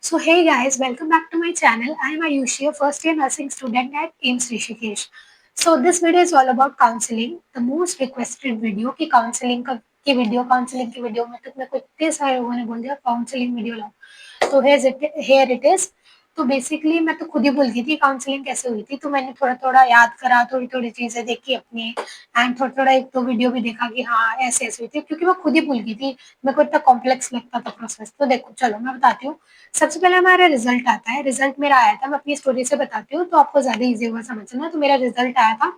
So hey guys, welcome back to my channel. I am Ayushi, a first year nursing student at AIMS Rishikesh. So this video is all about counseling, the most requested video कि counseling counseling की video में तक मेरे को इतने सारे लोगों ने बोल दिया काउंसलिंग वीडियो लाओ. तो here it is. तो बेसिकली मैं तो खुद ही भूल गई थी काउंसलिंग कैसे हुई थी, तो मैंने थोड़ा थोड़ा याद करा, थोड़ी थोड़ी चीजें देखी अपनी एंड थोड़ा थोड़ा एक दो वीडियो भी देखा कि हाँ ऐसे ऐसे हुई थी, क्योंकि मैं खुद ही भूल गई थी. मेरे को इतना कॉम्प्लेक्स लगता था प्रोसेस. तो देखो चलो मैं बताती हूँ. सबसे पहले हमारा रिजल्ट आता है. रिजल्ट मेरा आया था, मैं अपनी स्टोरी से बताती हूँ तो आपको ज्यादा इजी होगा समझना. तो मेरा रिजल्ट आया था.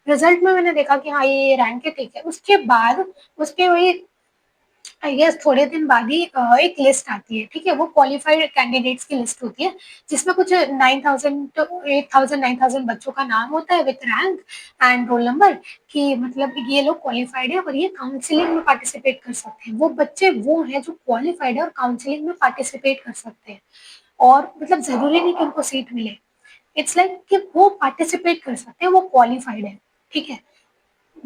रिजल्ट में मैंने देखा कि हाँ ये रैंक है, ठीक है. उसके बाद उसके वही आई गेस थोड़े दिन बाद ही एक लिस्ट आती है, ठीक है. वो क्वालिफाइड कैंडिडेट्स की लिस्ट होती है जिसमें कुछ 9,000 to 8,000 9,000 बच्चों का नाम होता है with rank and roll number, कि मतलब ये लोग क्वालिफाइड है और ये काउंसलिंग में पार्टिसिपेट कर सकते हैं. वो बच्चे वो हैं जो क्वालिफाइड है और काउंसलिंग में पार्टिसिपेट कर सकते हैं. और मतलब जरूरी नहीं कि उनको सीट मिले. इट्स लाइक कि वो पार्टिसिपेट कर सकते हैं, वो क्वालिफाइड है, ठीक है.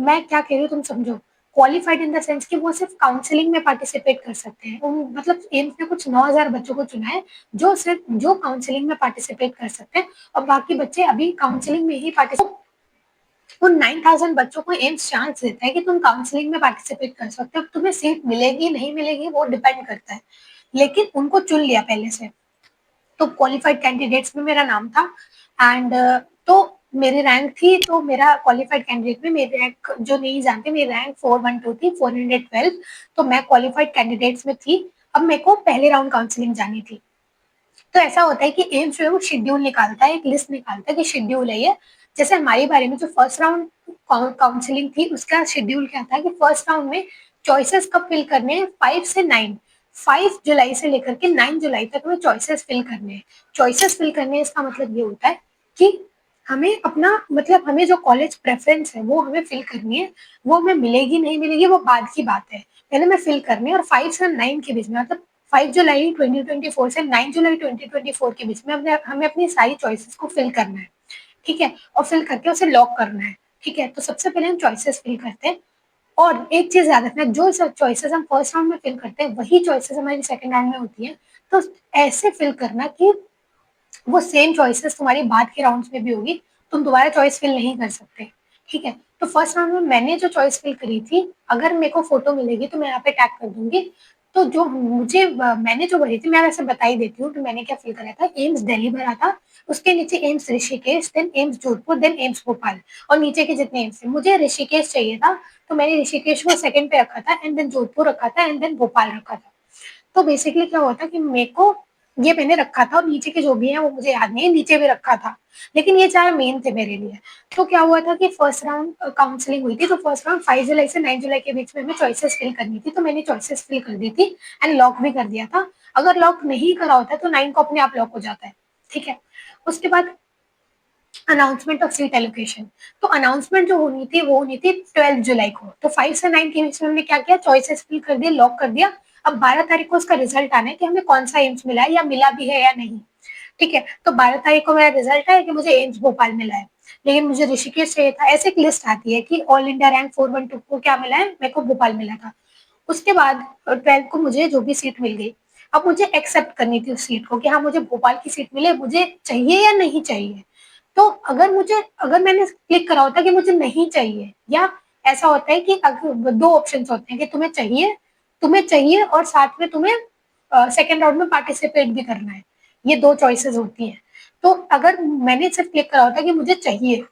मैं क्या कह रही हूँ तुम समझो. क्वालिफाइड इन द सेंस कि वो सिर्फ काउंसलिंग में पार्टिसिपेट कर सकते हैं. मतलब एम्स ने कुछ 9,000 बच्चों को चुना है जो काउंसलिंग में पार्टिसिपेट कर सकते हैं, और बाकी बच्चे अभी काउंसलिंग में ही पार्टिसिपेट. उन 9,000 बच्चों को एम्स चांस देता है कि तुम काउंसलिंग में पार्टिसिपेट कर सकते हो. तुम्हें सीट मिलेगी नहीं मिलेगी वो डिपेंड करता है, लेकिन उनको चुन लिया पहले से. तो क्वालिफाइड कैंडिडेट्स में मेरा नाम था एंड तो मेरी रैंक थी. तो मेरा क्वालिफाइड कैंडिडेट में मेरी रैंक, जो नहीं जानते, मेरी रैंक 412 थी, 412. तो मैं क्वालिफाइड कैंडिडेट्स में थी. अब मेरे को पहले राउंड काउंसलिंग जानी थी. तो ऐसा होता है कि एम्स जो है वो शेड्यूल निकालता है, एक लिस्ट निकालता है कि शेड्यूल है ये. जैसे हमारे बारे में जो फर्स्ट राउंड काउंसलिंग थी उसका शेड्यूल क्या था कि फर्स्ट राउंड में चॉइसेस कब फिल करने हैं, 5 से 9. 5 जुलाई से लेकर के 9 जुलाई तक में चॉइसेस फिल करने हैं. चॉइसेस फिल करने इसका मतलब ये होता है कि हमें अपना मतलब हमें जो कॉलेज प्रेफरेंस है वो हमें फिल करनी है. वो हमें मिलेगी नहीं मिलेगी वो बाद की बात है, पहले मैं फिल करनी है. और 5 से 9 के बीच में, मतलब 5 जुलाई 2024 से 9 जुलाई 2024 के बीच में हमें अपनी सारी चॉइसेस को फिल करना है, ठीक है. और फिल करके उसे लॉक करना है, ठीक है. तो सबसे पहले हम चॉइसेस फिल करते हैं. और एक चीज याद रखना, जो सब चॉइसेस हम फर्स्ट राउंड में फिल करते हैं वही चॉइसेस हमारी सेकंड राउंड में होती है. तो ऐसे फिल करना कि वो सेम चॉइसेस तुम्हारी बाद के राउंड्स में भी होगी, तुम दोबारा चॉइस फिल नहीं कर सकते, ठीक है. तो फर्स्ट राउंड में मैंने जो चॉइस फिल करी थी, अगर मेरे को फोटो मिलेगी तो मैं यहाँ पे टैग कर दूंगी. तो जो मुझे मैंने जो भरी थी, मैं वैसे बता ही देती हूँ कि मैंने क्या फिल करा था. एम्स दिल्ली भरा था, उसके नीचे AIIMS Rishikesh, then AIIMS Jodhpur, then AIIMS Bhopal, और नीचे के जितने एम्स थे. मुझे ऋषिकेश चाहिए था, तो मैंने ऋषिकेश को सेकंड पे रखा था, एंड देन जोधपुर रखा था, एंड देन भोपाल रखा था. तो बेसिकली क्या हुआ था कि मेरे को ये मैंने रखा था, और नीचे के जो भी है वो मुझे याद नहीं है, नीचे भी रखा था, लेकिन ये चार मेन थे मेरे लिए. तो क्या हुआ था कि फर्स्ट राउंड काउंसलिंग हुई थी. तो फर्स्ट राउंड 5 जुलाई से 9 जुलाई के बीच में हमें चॉइसेस फिल करनी थी. तो मैंने चॉइसेस फिल कर दी थी एंड लॉक भी कर दिया था. अगर लॉक नहीं करा होता तो 9 को अपने आप लॉक हो जाता है, ठीक है. उसके बाद अनाउंसमेंट ऑफ सीट एलोकेशन. तो अनाउंसमेंट जो होनी थी वो होनी थी 12 जुलाई को. तो 5 से 9 के बीच में हमने क्या किया, चॉइसेस फिल कर दिया, लॉक कर दिया. अब 12 तारीख को उसका रिजल्ट आना है कि हमें कौन सा एम्स मिला है या मिला भी है या नहीं, ठीक है. तो 12 तारीख को मेरा रिजल्ट है कि मुझे एम्स भोपाल मिला है, लेकिन मुझे ऋषिकेश चाहिए था. ऐसे एक लिस्ट आती है कि ऑल इंडिया रैंक 412 को क्या मिला है, मेरे को भोपाल मिला था. उसके बाद 12 को मुझे जो भी सीट मिल गई, अब मुझे एक्सेप्ट करनी थी उस सीट को कि हाँ मुझे भोपाल की सीट मिले, मुझे चाहिए या नहीं चाहिए. तो अगर मैंने क्लिक करा होता कि मुझे नहीं चाहिए, या ऐसा होता है कि दो ऑप्शन होते हैं कि तुम्हें चाहिए और साथ में तुम्हें सेकेंड राउंड में पार्टिसिपेट भी करना है. ये दो चॉइसेस होती हैं. तो अगर मैंने सिर्फ क्लिक करा होता कि मुझे चाहिए,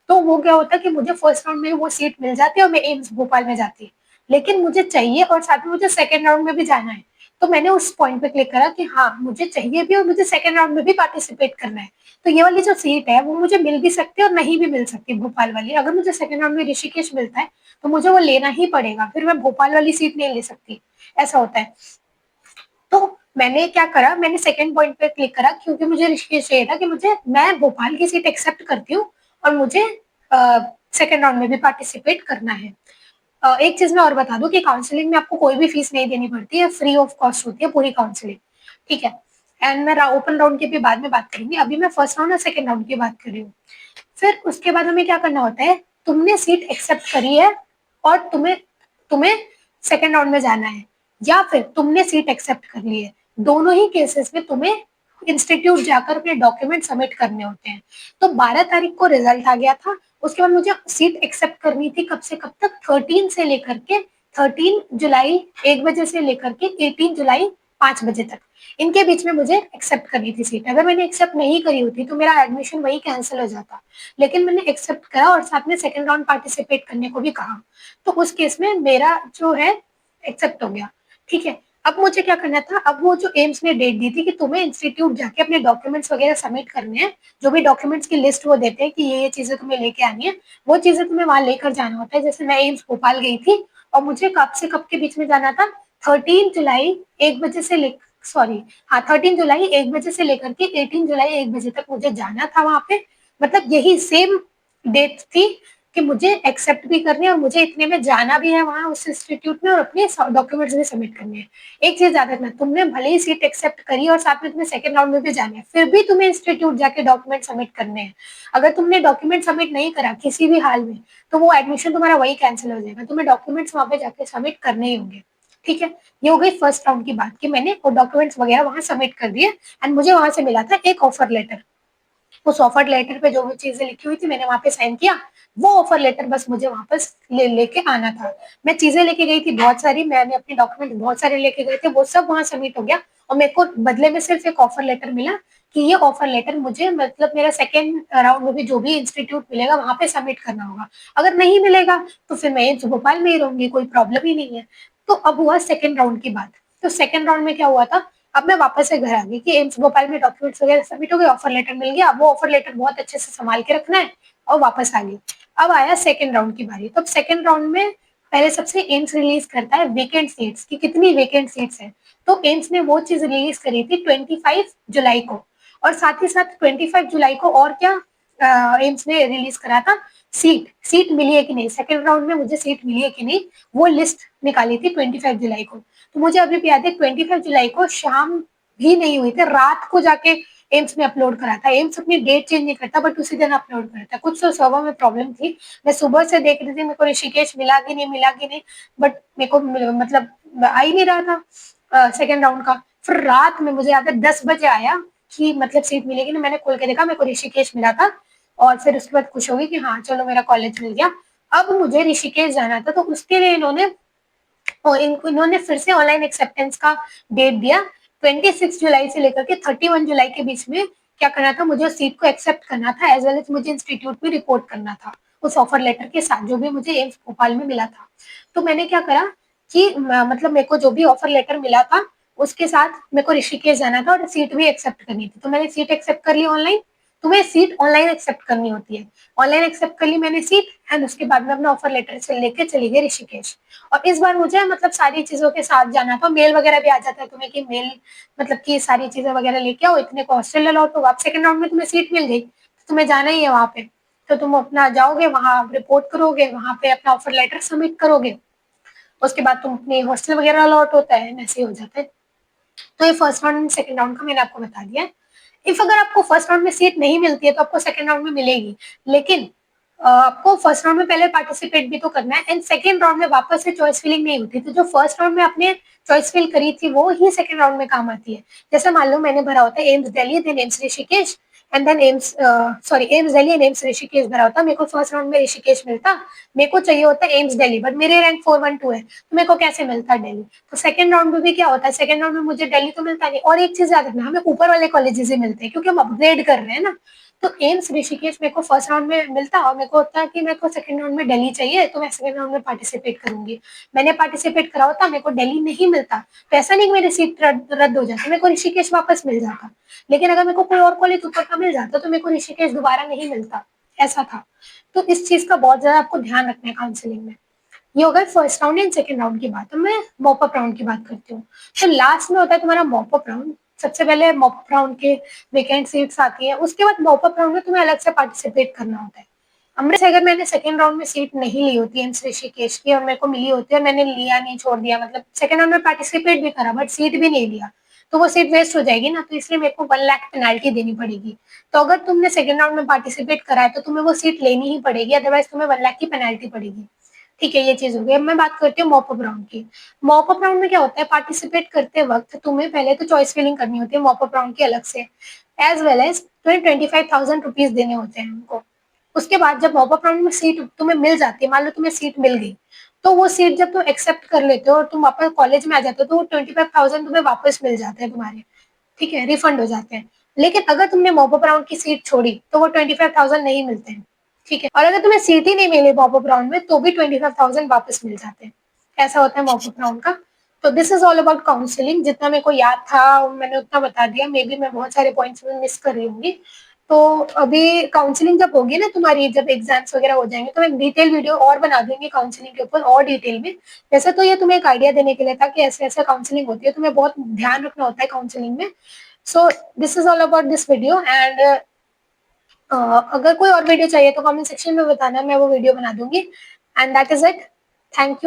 तो वो क्या होता कि मुझे फर्स्ट राउंड में वो सीट मिल जाती और मैं एम्स भोपाल में जाती. लेकिन मुझे चाहिए और साथ में मुझे सेकेंड राउंड में भी जाना है. तो मैंने उस पॉइंट पे क्लिक करा कि हाँ मुझे चाहिए भी और मुझे सेकेंड राउंड में भी पार्टिसिपेट करना है. तो ये वाली जो सीट है वो मुझे मिल भी सकती है और नहीं भी मिल सकती भोपाल वाली. अगर मुझे सेकेंड राउंड में ऋषिकेश मिलता है तो मुझे वो लेना ही पड़ेगा, फिर मैं भोपाल वाली सीट नहीं ले सकती. ऐसा होता है. तो मैंने क्या करा, मैंने सेकंड पॉइंट पे क्लिक करा क्योंकि मुझे ऋषिकेश चाहिए था कि मैं भोपाल की सीट एक्सेप्ट करती हूँ और मुझे सेकंड राउंड में भी पार्टिसिपेट करना है. एक चीज मैं और बता दूं कि काउंसलिंग में आपको कोई भी फीस नहीं देनी पड़ती है, फ्री ऑफ कॉस्ट होती है पूरी काउंसलिंग, ठीक है. एंड मैं ओपन राउंड की भी बाद में बात करूंगी, अभी मैं फर्स्ट राउंड और सेकंड राउंड की बात कर रही हूँ. फिर उसके बाद हमें क्या करना होता है, तुमने सीट एक्सेप्ट करी है और तुम्हें तुम्हें सेकेंड राउंड में जाना है, या फिर तुमने सीट एक्सेप्ट कर ली है. दोनों ही केसेस में तुम्हें इंस्टीट्यूट जाकर अपने डॉक्यूमेंट सबमिट करने होते हैं। तो 12 तारीख को रिजल्ट आ गया था। उसके बाद मुझे सीट एक्सेप्ट करनी थी कब से कब तक, 13 से लेकर के 13 जुलाई 1 बजे से लेकर के 18 जुलाई 5 बजे तक, इनके बीच में मुझे एक्सेप्ट करनी थी सीट। अगर मैंने एक्सेप्ट नहीं करी होती तो मेरा एडमिशन वही कैंसिल हो जाता, लेकिन मैंने एक्सेप्ट करा और साथ में सेकेंड राउंड पार्टिसिपेट करने को भी कहा, तो उस केस में मेरा जो है एक्सेप्ट हो गया। ठीक है, अब मुझे क्या करना था, अब वो जो एम्स ने डेट दी थी कि तुम्हें इंस्टीट्यूट जाके अपने डॉक्यूमेंट्स वगैरह सबमिट करने हैं, जो भी डॉक्यूमेंट्स की लिस्ट वो देते हैं कि ये चीजें तुम्हें लेके आनी है, वो चीजें तुम्हें वहां लेकर जाना होता है। जैसे मैं एम्स भोपाल गई थी और मुझे कब से कब के बीच में जाना था, 13 जुलाई 1 बजे से ले सॉरी हाँ 13 जुलाई 1 बजे से लेकर के 18 जुलाई 1 बजे तक मुझे जाना था वहां पे। मतलब यही सेम डेट थी कि मुझे एक्सेप्ट भी करनी है और मुझे इतने में जाना भी है वहां उस इंस्टीट्यूट में और अपने डॉक्यूमेंट्स भी सबमिट करने हैं। एक चीज याद रखना, तुमने भले ही सीट एक्सेप्ट करी और साथ में तुम्हें सेकंड राउंड में भी जाना है, फिर भी तुम्हें इंस्टीट्यूट जाके डॉक्यूमेंट सबमिट करने हैं। अगर तुमने डॉक्यूमेंट सबमिट नहीं करा किसी भी हाल में, तो वो एडमिशन तुम्हारा वही कैंसिल हो जाएगा, तुम्हें डॉक्यूमेंट्स वहां पे जाके सबमिट करने ही होंगे। ठीक है, ये हो गई फर्स्ट राउंड की बात कि मैंने वो डॉक्यूमेंट्स वगैरह वहां सबमिट कर दिए एंड मुझे वहां से मिला था एक ऑफर लेटर। उस ऑफर लेटर पे जो भी चीजें लिखी हुई थी मैंने वहां पे साइन किया, वो ऑफर लेटर बस मुझे वापस लेके आना था। मैं चीजें लेके गई थी बहुत सारी, मैंने अपने डॉक्यूमेंट बहुत सारे लेके गए थे, वो सब वहां सबमिट हो गया और मेरे को बदले में सिर्फ एक ऑफर लेटर मिला कि ये ऑफर लेटर मुझे मतलब मेरा सेकेंड राउंड में भी जो भी इंस्टीट्यूट मिलेगा वहां पे सबमिट करना होगा। अगर नहीं मिलेगा तो फिर मैं एम्स भोपाल में ही रहूंगी, कोई प्रॉब्लम ही नहीं है। तो अब हुआ सेकेंड राउंड की बात। तो सेकेंड राउंड में क्या हुआ था, अब मैं वापस से घर आ गई कि एम्स भोपाल में डॉक्यूमेंट्स वगैरह सबमिट हो गए, ऑफर लेटर मिल गया, वो ऑफर लेटर बहुत अच्छे से संभाल के रखना है और वापस आ गई। अब आया सेकेंड राउंड की बारी। तो सेकेंड राउंड में पहले सबसे एम्स रिलीज करता है वेकेंट सीट्स की कितनी वेकेंट सीट्स है। तो एम्स ने वो चीज रिलीज करी थी 25 जुलाई को, और साथ ही साथ 25 जुलाई को और क्या एम्स ने रिलीज करा था, सीट सीट मिली है कि नहीं, सेकेंड राउंड में मुझे सीट मिली है कि नहीं, वो लिस्ट निकाली थी 25 जुलाई को। तो मुझे अभी भी याद है 25 जुलाई को शाम भी नहीं हुई थी, रात को जाके एम्स में अपलोड करा था। एम्स अपनी डेट चेंज नहीं करता बट उसी दिन अपलोड करता। कुछ तो सर्वर में प्रॉब्लम थी, मैं सुबह से देख रही थी मेरे को ऋषिकेश मिला कि नहीं मिला कि नहीं, बट मेरे को मतलब आ ही नहीं रहा था सेकेंड राउंड का। फिर रात में मुझे याद है 10 बजे आया कि मतलब सीट मिलेगी ना, मैंने खोल के देखा मेरे को ऋषिकेश मिला था और फिर उसके बाद खुश हो गई कि हाँ चलो मेरा कॉलेज मिल गया। अब मुझे ऋषिकेश जाना था तो उसके लिए इन्होंने फिर से ऑनलाइन एक्सेप्टेंस का डेट दिया 26 जुलाई से लेकर के 31 जुलाई के बीच में। क्या करना था, मुझे सीट को एक्सेप्ट करना था एज वेल एज मुझे इंस्टीट्यूट में रिपोर्ट करना था उस ऑफर लेटर के साथ जो भी मुझे एम्स भोपाल में मिला था। तो मैंने क्या करा कि मतलब मेरे को जो भी ऑफर लेटर मिला था उसके साथ मेरे को ऋषिकेश जाना था और सीट भी एक्सेप्ट करनी थी, तो मैंने सीट एक्सेप्ट कर ली ऑनलाइन। तुम्हें सीट ऑनलाइन एक्सेप्ट करनी होती है, ऑनलाइन एक्सेप्ट कर ली मैंने सीट एंड उसके बाद में अपना ऑफर लेटर से लेके चली गई ऋषिकेश। और इस बार मुझे मतलब सारी चीजों के साथ जाना था, मेल वगैरह भी आ जाता है तुम्हें कि मेल मतलब कि सारी चीजें वगैरह लेके आओ, इतने को हॉस्टल अलॉट होगा। अब सेकंड राउंड में तुम्हें सीट मिल गई तो तुम्हें जाना ही है वहां पे, तो तुम अपना जाओगे वहां रिपोर्ट करोगे, वहां पे अपना ऑफर लेटर सबमिट करोगे, उसके बाद तुम अपने हॉस्टल वगैरह अलॉट होता है, ऐसे ही हो जाता है। तो ये फर्स्ट राउंड सेकंड राउंड का मैंने आपको बता दिया है। इफ अगर आपको फर्स्ट राउंड में सीट नहीं मिलती है तो आपको सेकंड राउंड में मिलेगी, लेकिन आपको फर्स्ट राउंड में पहले पार्टिसिपेट भी तो करना है एंड सेकंड राउंड में वापस से चॉइस फिलिंग नहीं होती, तो जो फर्स्ट राउंड में आपने चॉइस फिल करी थी वो ही सेकंड राउंड में काम आती है। जैसे मान लो मैंने भरा होता है AIIMS Delhi then AIIMS Rishikesh and then AIIMS Delhi and AIIMS Rishikesh भरा होता, मेरे को फर्स्ट राउंड में ऋषिकेश मिलता, मेरे को चाहिए होता है एम्स दिल्ली बट मेरे रैंक 412 है, तो मेरे को कैसे मिलता दिल्ली। तो सेकंड राउंड में भी क्या होता है, सेकंड राउंड में मुझे दिल्ली तो मिलता नहीं, और एक चीज याद रखना हमें ऊपर वाले कॉलेजेस ही मिलते हैं क्योंकि हम अपग्रेड कर रहे हैं ना। तो एम्स ऋषिकेश मेरे को फर्स्ट राउंड में मिलता और मेरे को होता है कि मेरे को सेकंड राउंड में दिल्ली चाहिए तो मैं सेकंड राउंड में पार्टिसिपेट करूंगी। मैंने पार्टिसिपेट करा होता, मेरे को दिल्ली नहीं मिलता तो ऐसा नहीं कि मेरी सीट रद्द हो जाती, मेरे को ऋषिकेश वापस मिल जाता। लेकिन अगर मेरे को कोई और कॉलेज ऊपर का मिल जाता तो मेरे को ऋषिकेश दोबारा नहीं मिलता, ऐसा था। तो इस चीज का बहुत ज्यादा आपको ध्यान रखना है काउंसलिंग में। ये हो गया first round and second round की बात। तो मैं मॉपअप राउंड की बात करती हूँ। तो लास्ट में होता है तुम्हारा मॉपअप राउंड। सबसे पहले मॉपअप राउंड के वेकेंट सीट्स आती है, उसके बाद मॉपअप राउंड में तुम्हें अलग से पार्टिसिपेट करना होता है। अब से अगर मैंने सेकंड राउंड में सीट नहीं ली होती एम्स ऋषिकेश की और मेरे को मिली होती है और मैंने लिया नहीं, छोड़ दिया, मतलब सेकंड राउंड में पार्टिसिपेट भी करा बट सीट भी नहीं लिया, तो वो सीट वेस्ट हो जाएगी ना, तो इसलिए मेरे को 1 लाख पेनाल्टी देनी पड़ेगी। तो अगर तुमने सेकंड राउंड में पार्टिसिपेट करा है तो तुम्हें वो सीट लेनी ही पड़ेगी, अदरवाइज तुम्हें 1 लाख की पेनाल्टी पड़ेगी। ठीक है, ये चीज़ हो गई। अब मैं बात करती हूँ मॉप अप राउंड की। मॉप अप राउंड में क्या होता है, पार्टिसिपेट करते वक़्त तुम्हें पहले तो चॉइस फिलिंग करनी होती है मॉप अप राउंड की अलग से, एज़ वेल एज़ तुम्हें 25,000 रुपीज़ देने होते हैं उनको। उसके बाद जब मॉप अप राउंड में सीट तुम्हें मिल जाती है, मान लो तुम्हें सीट मिल गई, तो वो सीट जब तुम एक्सेप्ट कर लेते हो और तुम वापस कॉलेज में आ जाते हो, तो वो 25,000 तुम्हें वापस मिल जाते हैं तुम्हारे, ठीक है, रिफंड हो जाते हैं। लेकिन अगर तुमने मॉप अप राउंड की सीट छोड़ी, तो वो 25,000 नहीं मिलते हैं, ठीक है? और अगर तुम्हें सीट ही नहीं मिली मॉप अप राउंड में, तो भी 25,000 वापस मिल जाते हैं। ऐसा होता है मॉप अप राउंड का। तो this is all about counselling. जितना मेरे को याद था, मैंने उतना बता दिया। मे बी मैं बहुत सारे पॉइंट्स में मिस कर रही होंगी। तो अभी काउंसलिंग जब होगी ना तुम्हारी, जब एग्ज़ाम्स वगैरह हो जाएँगे, तो मैं एक डिटेल वीडियो और बना दूँगी काउंसलिंग के ऊपर और डिटेल में। वैसे तो ये तुम्हें एक आइडिया देने के लिए था कि ऐसे-ऐसे काउंसलिंग होती है, तुम्हें बहुत ध्यान रखना होता है काउंसलिंग में। So this is all about this video and अगर कोई और वीडियो चाहिए तो कमेंट सेक्शन में बताना, मैं वो वीडियो बना दूँगी and that is it. Thank you.